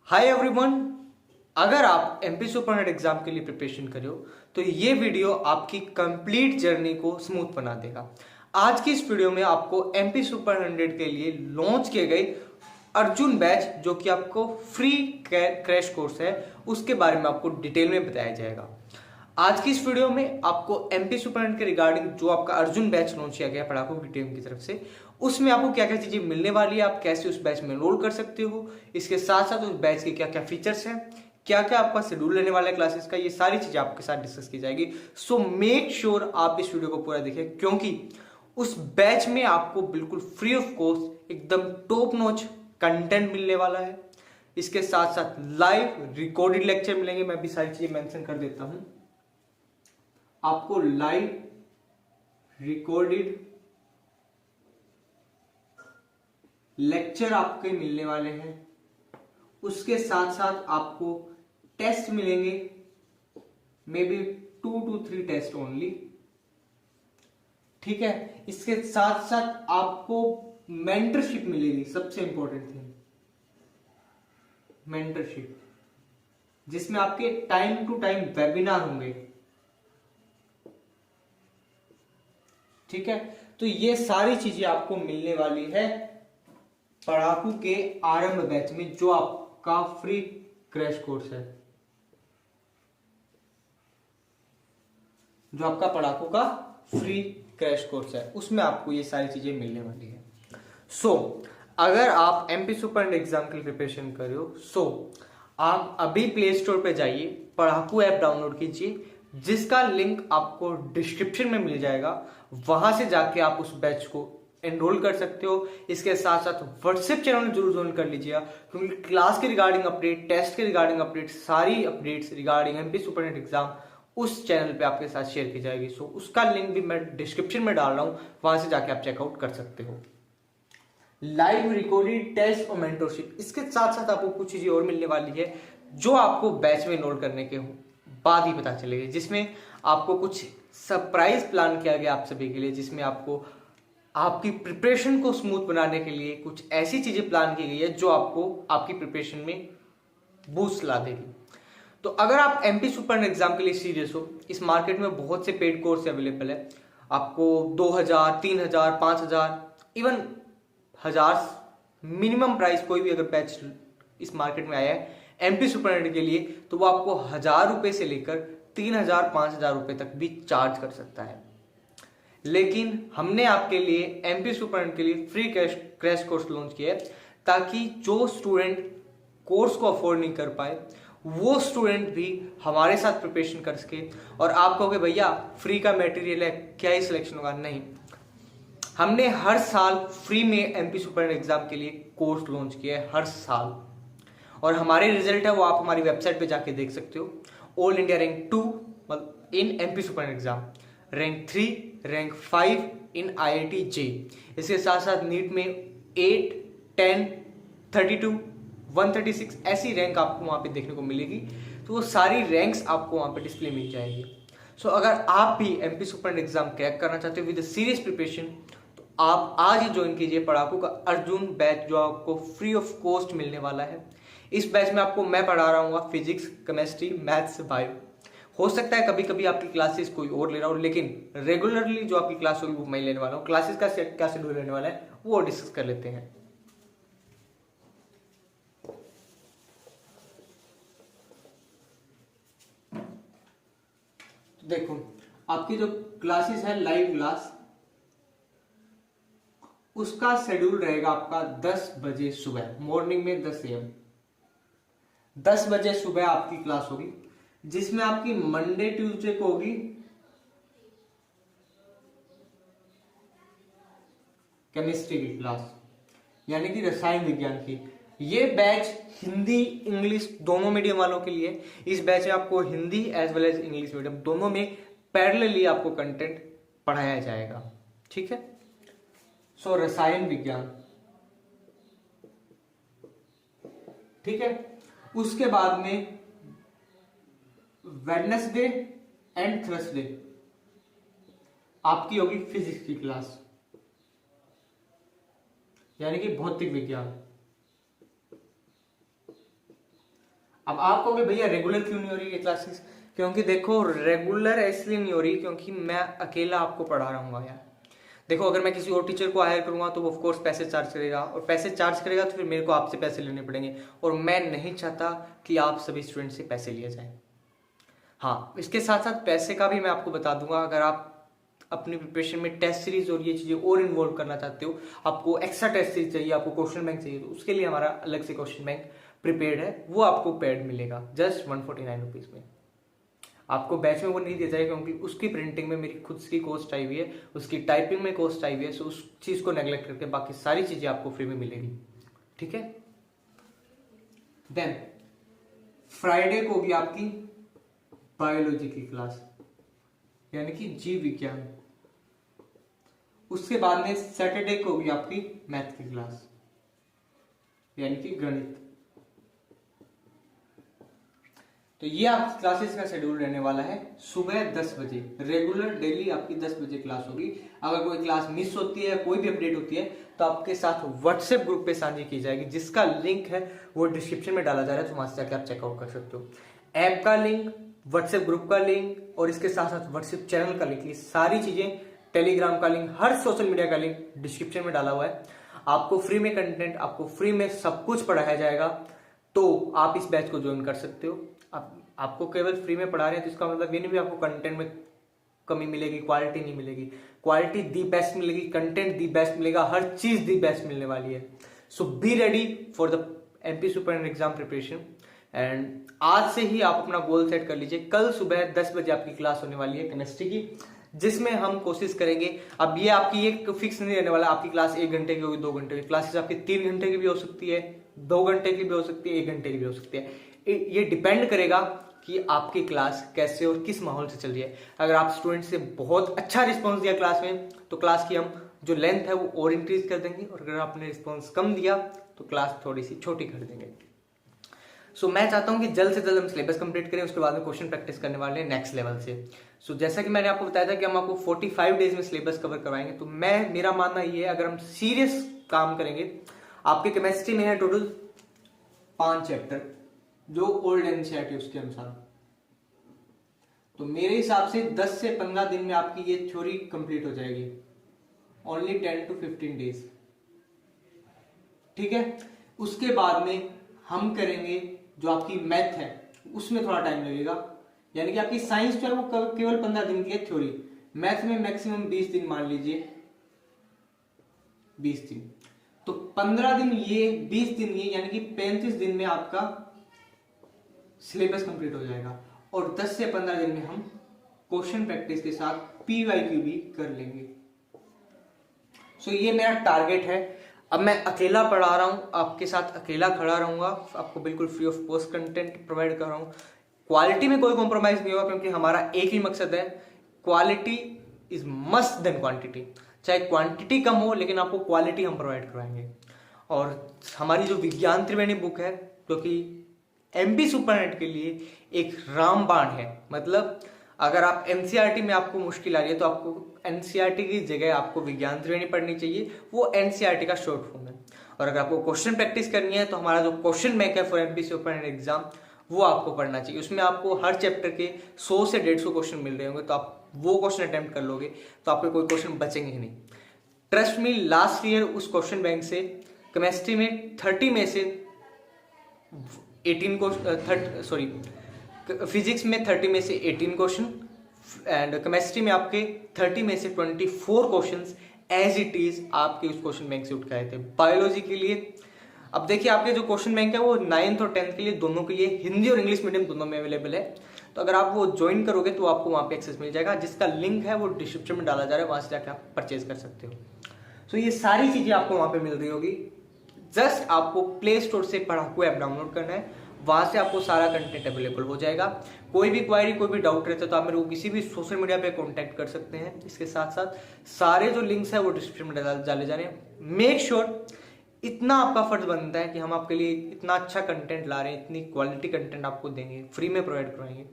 Hi everyone. अगर आप MP super net exam के लिए प्रिपरेशन कर रहे हो तो ये वीडियो आपकी कंप्लीट जर्नी को स्मूथ बना देगा। आज की इस वीडियो में आपको एमपी सुपर 100 के लिए लॉन्च किए गए अर्जुन बैच जो कि आपको फ्री क्रैश कोर्स है उसके बारे में आपको डिटेल में बताया जाएगा। आज की इस वीडियो में आपको एमपी सुपर के रिगार्डिंग जो आपका अर्जुन बैच लॉन्च किया गया पढ़ाकू की टीम की तरफ से उसमें आपको क्या क्या चीजें मिलने वाली है, आप कैसे उस बैच में एनरोल कर सकते हो, इसके साथ साथ उस बैच के क्या क्या फीचर्स हैं, क्या क्या आपका शेड्यूल रहने वाला है क्लासेस का, ये सारी चीजें आपके साथ डिस्कस की जाएगी। सो मेक श्योर आप इस वीडियो को पूरा देखें क्योंकि उस बैच में आपको बिल्कुल फ्री ऑफ कॉस्ट एकदम टॉप नॉच कंटेंट मिलने वाला है। इसके साथ साथ लाइव रिकॉर्डेड लेक्चर मिलेंगे। मैं भी सारी चीजें मेंशन कर देता हूं। आपको लाइव रिकॉर्डेड लेक्चर आपके मिलने वाले हैं। उसके साथ साथ आपको टेस्ट मिलेंगे, may be 2 to 3 test only. ठीक है, इसके साथ साथ आपको मेंटरशिप मिलेगी। सबसे इंपॉर्टेंट थिंग मेंटरशिप, जिसमें आपके टाइम टू टाइम वेबिनार होंगे। ठीक है, तो ये सारी चीजें आपको मिलने वाली है पढ़ाकू के आरंभ बैच में जो आपका फ्री क्रैश कोर्स है, जो आपका पढ़ाकू का फ्री क्रैश कोर्स है उसमें आपको ये सारी चीजें मिलने वाली है। अगर आप एमपी सुपर एग्जाम के लिए प्रिपरेशन कर रहे हो आप अभी प्ले स्टोर पे जाइए, पढ़ाकू ऐप डाउनलोड कीजिए जिसका लिंक आपको डिस्क्रिप्शन में मिल जाएगा। वहां से जाके आप उस बैच को एनरोल कर सकते हो। इसके साथ साथ व्हाट्सएप चैनल जरूर ज्वाइन कर लीजिएगा क्योंकि क्लास के रिगार्डिंग अपडेट, टेस्ट के रिगार्डिंग अपडेट, सारी updates regarding MP supernet exam उस चैनल पे आपके साथ शेयर की जाएगी। उसका लिंक भी मैं डिस्क्रिप्शन में डाल रहा हूं, वहां से जाके आप चेकआउट कर सकते हो। लाइव रिकॉर्डेड टेस्ट और मेंटरशिप, इसके साथ साथ आपको कुछ चीजें और मिलने वाली है जो आपको बैच में एनरोल करने के बाद ही पता चलेगी, जिसमें आपको कुछ सरप्राइज प्लान किया गया आप सभी के लिए, जिसमें आपको आपकी प्रिपरेशन को स्मूथ बनाने के लिए कुछ ऐसी चीजें प्लान की गई है जो आपको आपकी प्रिपरेशन में बूस्ट ला देगी। तो अगर आप एमपी सुपर एग्जाम के लिए सीरियस हो, इस मार्केट में बहुत से पेड कोर्स अवेलेबल है। आपको 2000, 3000, 5000, इवन 1000 मिनिमम प्राइस कोई भी अगर बैच इस मार्केट में आया है एमपी सुपर के लिए तो वो आपको 1000 रुपए से लेकर 3000, 5000 रुपए तक भी चार्ज कर सकता है। लेकिन हमने आपके लिए एमपी सुपर के लिए फ्री क्रैश कोर्स लॉन्च किया है ताकि जो स्टूडेंट कोर्स को अफोर्ड नहीं कर पाए वो स्टूडेंट भी हमारे साथ प्रिपरेशन कर सके। और आप कहोगे भैया फ्री का मटेरियल है, क्या ही सिलेक्शन होगा? नहीं, हमने हर साल फ्री में एमपी सुपर एग्जाम के लिए कोर्स लॉन्च किया है हर साल, और हमारे रिजल्ट है वो आप हमारी वेबसाइट पे जाके देख सकते हो। All India rank 2 in MP super exam, rank 3, rank 5 in IIT JEE. इसके साथ साथ नीट में 8, 10, 32, 136 ऐसी रैंक आपको वहां पे देखने को मिलेगी। तो वो सारी रैंक्स आपको वहां पे डिस्प्ले मिल जाएगी। अगर आप भी एमपी सुपर एग्जाम क्रैक करना चाहते हो विद सीरियस प्रिपरेशन तो आप आज ही ज्वाइन कीजिए पढ़ाकू का अर्जुन बैच जो आपको फ्री ऑफ कॉस्ट मिलने वाला है। इस बैच में आपको मैं पढ़ा रहा हूँ फिजिक्स, केमिस्ट्री, मैथ्स, बायो। हो सकता है कभी कभी आपकी क्लासेस कोई और ले रहा हो, लेकिन रेगुलरली जो आपकी क्लास होगी वो मैं लेने वाला हूँ। क्लासेस का क्या शेड्यूल रहने वाला है वो डिस्कस कर लेते हैं। देखो, आपकी जो क्लासेस है लाइव क्लास, उसका शेड्यूल रहेगा आपका 10 बजे सुबह, मॉर्निंग में 10 AM 10 बजे सुबह आपकी क्लास होगी, जिसमें आपकी मंडे ट्यूसडे को होगी केमिस्ट्री की क्लास, यानी कि रसायन विज्ञान की। ये बैच हिंदी इंग्लिश दोनों मीडियम वालों के लिए। इस बैच में आपको Hindi as well as English medium दोनों में पैरेलली आपको कंटेंट पढ़ाया जाएगा। ठीक है, रसायन विज्ञान। ठीक है, उसके बाद में वेडनेसडे एंड थर्सडे आपकी होगी फिजिक्स की क्लास, यानी कि भौतिक विज्ञान। अब आप कहोगे भैया रेगुलर क्यों नहीं हो रही ये क्लासेस? क्योंकि देखो रेगुलर इसलिए नहीं हो रही क्योंकि मैं अकेला आपको पढ़ा रहा हूँ यार। देखो अगर मैं किसी और टीचर को हायर करूंगा तो वो ऑफ कोर्स पैसे चार्ज करेगा, और पैसे चार्ज करेगा तो फिर मेरे को आपसे पैसे लेने पड़ेंगे, और मैं नहीं चाहता कि आप सभी स्टूडेंट से पैसे लिए जाएं। हाँ, इसके साथ साथ पैसे का भी मैं आपको बता दूंगा। अगर आप अपनी प्रिपरेशन में टेस्ट सीरीज और ये चीजें और इन्वॉल्व करना चाहते हो, आपको एक्स्ट्रा टेस्ट सीरीज चाहिए, आपको क्वेश्चन बैंक चाहिए, तो उसके लिए हमारा अलग से क्वेश्चन बैंक प्रिपेयर्ड है, वो आपको पेड मिलेगा जस्ट 149 रुपीज में। आपको बैच में वो नहीं दिया जाएगा क्योंकि उसकी प्रिंटिंग में मेरी खुद की कॉस्ट आई हुई है, उसकी टाइपिंग में कॉस्ट आई हुई है, सो उस चीज को नेग्लेक्ट करके बाकी सारी चीजें आपको फ्री में मिलेगी। ठीक है। देन फ्राइडे को भी आपकी बायोलॉजी की क्लास, यानी कि जीव विज्ञान। उसके बाद में सैटरडे को भी आपकी मैथ की क्लास, यानी कि गणित। तो ये आपकी क्लासेस का शेड्यूल रहने वाला है। सुबह 10 बजे रेगुलर डेली आपकी 10 बजे क्लास होगी। अगर कोई क्लास मिस होती है, कोई भी अपडेट होती है, तो आपके साथ व्हाट्सएप ग्रुप पे साझी की जाएगी, जिसका लिंक है वो डिस्क्रिप्शन में डाला जा रहा है, तो वहां से जाकर आप चेकआउट कर सकते हो। ऐप का लिंक, व्हाट्सएप ग्रुप का लिंक और इसके साथ साथ व्हाट्सएप चैनल का लिंक, ये सारी चीजें, टेलीग्राम का लिंक, हर सोशल मीडिया का लिंक डिस्क्रिप्शन में डाला हुआ है। आपको फ्री में कंटेंट, आपको फ्री में सब कुछ पढ़ाया जाएगा, तो आप इस बैच को ज्वाइन कर सकते हो। आपको केवल फ्री में पढ़ा रहे हैं तो इसका मतलब ये नहीं भी आपको कंटेंट में कमी मिलेगी, क्वालिटी नहीं मिलेगी। क्वालिटी दी बेस्ट मिलेगी, कंटेंट दी बेस्ट मिलेगा, हर चीज दी बेस्ट मिलने वाली है। So be ready for the MP super exam preparation. And आज से ही आप अपना गोल सेट कर लीजिए। कल सुबह 10 बजे आपकी क्लास होने वाली है केमिस्ट्री की, जिसमें हम कोशिश करेंगे, अब ये आपकी एक फिक्स नहीं रहने वाला, आपकी क्लास 1 घंटे की होगी, 2 घंटे की क्लासेस आपकी 3 घंटे की भी हो सकती है, 2 घंटे की भी हो सकती है, 1 घंटे की भी हो सकती है। ये डिपेंड करेगा कि आपकी क्लास कैसे और किस माहौल से चल रही है। अगर आप स्टूडेंट से बहुत अच्छा रिस्पांस दिया क्लास में, तो क्लास की हम जो लेंथ है वो और इंक्रीज कर देंगे, और अगर आपने रिस्पांस कम दिया तो क्लास थोड़ी सी छोटी कर देंगे। सो मैं चाहता हूं कि जल्द से जल्द हम सिलेबस कंप्लीट करें, उसके बाद में क्वेश्चन प्रैक्टिस करने वाले हैं नेक्स्ट लेवल से। सो जैसा कि मैंने आपको बताया था कि हम आपको 45 डेज में सिलेबस कवर करवाएंगे, तो मेरा मानना ये है, अगर हम सीरियस काम करेंगे, आपके केमिस्ट्री में है टोटल 5 चैप्टर जो ओल्ड एनसीईआरटी उसके अनुसार, तो मेरे हिसाब से 10 से 15 दिन में आपकी ये थ्योरी कंप्लीट हो जाएगी, ओनली 10 to 15 डेज। ठीक है। उसके बाद में हम करेंगे जो आपकी मैथ है, उसमें थोड़ा टाइम लगेगा, यानी कि आपकी साइंस जो है वो केवल 15 दिन की है थ्योरी, मैथ में मैक्सिमम 20 दिन मान लीजिए, 20 दिन, तो 15 दिन ये, 20 दिन ये, यानी कि 35 दिन में आपका सिलेबस कंप्लीट हो जाएगा, और 10 से 15 दिन में हम क्वेश्चन प्रैक्टिस के साथ पीवाईक्यू भी कर लेंगे। सो ये मेरा टारगेट है। अब मैं अकेला पढ़ा रहा हूं, आपके साथ अकेला खड़ा रहूंगा, आपको बिल्कुल free of cost content provide कर रहा हूं। क्वालिटी में कोई कॉम्प्रोमाइज नहीं होगा, क्योंकि हमारा एक ही मकसद है, quality is must then quantity. चाहे क्वांटिटी कम हो, लेकिन आपको क्वालिटी हम प्रोवाइड करवाएंगे। और हमारी जो विज्ञान त्रिवेणी बुक है, जो कि एमपी सुपरनेट के लिए एक रामबाण है, मतलब अगर आप एनसीईआरटी में आपको मुश्किल आ रही है, तो आपको एनसीईआरटी की जगह आपको विज्ञान त्रिवेणी पढ़नी चाहिए, वो एनसीईआरटी का शॉर्ट फॉर्म है। और अगर आपको क्वेश्चन प्रैक्टिस करनी है, तो हमारा जो क्वेश्चन बैंक है फॉर एमपी सुपरनेट एग्जाम, वो आपको पढ़ना चाहिए। उसमें आपको हर चैप्टर के 100 से 150 क्वेश्चन मिल रहे होंगे, तो आप वो क्वेश्चन अटेम्प्ट कर लोगे, तो आपके कोई क्वेश्चन बचेंगे ही नहीं। ट्रस्ट मी, लास्ट ईयर उस क्वेश्चन बैंक से केमिस्ट्री में 30 में से 18 फिजिक्स में 30 में से 18 क्वेश्चन, एंड केमिस्ट्री में आपके 30 में से 24 क्वेश्चंस एज इट इज आपके उस क्वेश्चन बैंक से उठ के आए थे। बायोलॉजी के लिए अब देखिए, आपके जो क्वेश्चन बैंक है वो 9th और 10th के लिए, दोनों के लिए, हिंदी और इंग्लिश मीडियम दोनों में अवेलेबल है। तो अगर आप वो ज्वाइन करोगे तो आपको वहां पे एक्सेस मिल जाएगा, जिसका लिंक है वो डिस्क्रिप्शन में डाला जा रहा है, वहां से जाकर आप परचेज कर सकते हो। सो ये सारी चीजें आपको वहां पे मिल रही होगी। जस्ट आपको प्ले स्टोर से पढ़ाकू ऐप डाउनलोड करना है, वहां से आपको सारा कंटेंट अवेलेबल हो जाएगा। कोई भी क्वायरी, कोई भी डाउट रहता है तो आप मेरे को किसी भी सोशल मीडिया पे कांटेक्ट कर सकते हैं। इसके साथ साथ सारे जो लिंक्स है वो डिस्क्रिप्शन में डाले जा रहे हैं। मेक श्योर, इतना आपका फर्ज बनता है कि हम आपके लिए इतना अच्छा कंटेंट ला रहे हैं, इतनी क्वालिटी कंटेंट आपको देंगे, फ्री में प्रोवाइड करवाएंगे,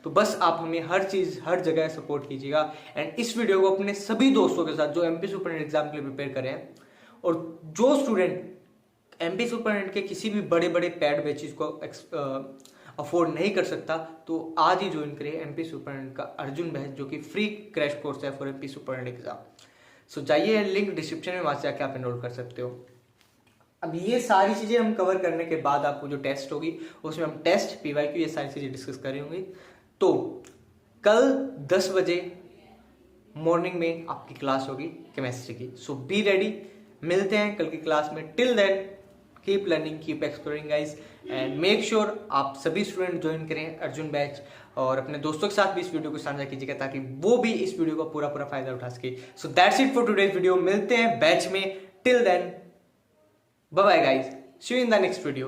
तो बस आप हमें हर चीज हर जगह सपोर्ट कीजिएगा। एंड इस वीडियो को अपने सभी दोस्तों के साथ जो एमपी सुपरनेट एग्जाम के लिए प्रिपेयर कर रहे हैं, और जो स्टूडेंट एमपी सुपरनेट के किसी भी बड़े बड़े पैड बैचेस को अफोर्ड नहीं कर सकता तो आज ही ज्वाइन करिए एमपी सुपरटेंडेंट का अर्जुन बैच, जो कि फ्री क्रैश कोर्स है फॉर एमपी सुपरटेंडेंट एग्जाम। सो जाइए, लिंक डिस्क्रिप्शन में, वहां से जाके आप एनरोल कर सकते हो। अब ये सारी चीजें हम कवर करने के बाद आपको जो टेस्ट होगी उसमें हम टेस्ट पीवाईक्यू ये सारी चीजें डिस्कस करी होंगी। तो कल 10 बजे मॉर्निंग में आपकी क्लास होगी केमिस्ट्री की। सो बी रेडी, मिलते हैं कल की क्लास में। Till then keep learning, keep exploring guys, and make sure आप सभी स्टूडेंट ज्वाइन करें अर्जुन बैच, और अपने दोस्तों के साथ भी इस वीडियो को साझा कीजिएगा ताकि वो भी इस वीडियो का पूरा फायदा उठा सके। So that's it for today's video. मिलते हैं बैच में। Till then, bye bye guys, see you in the next video.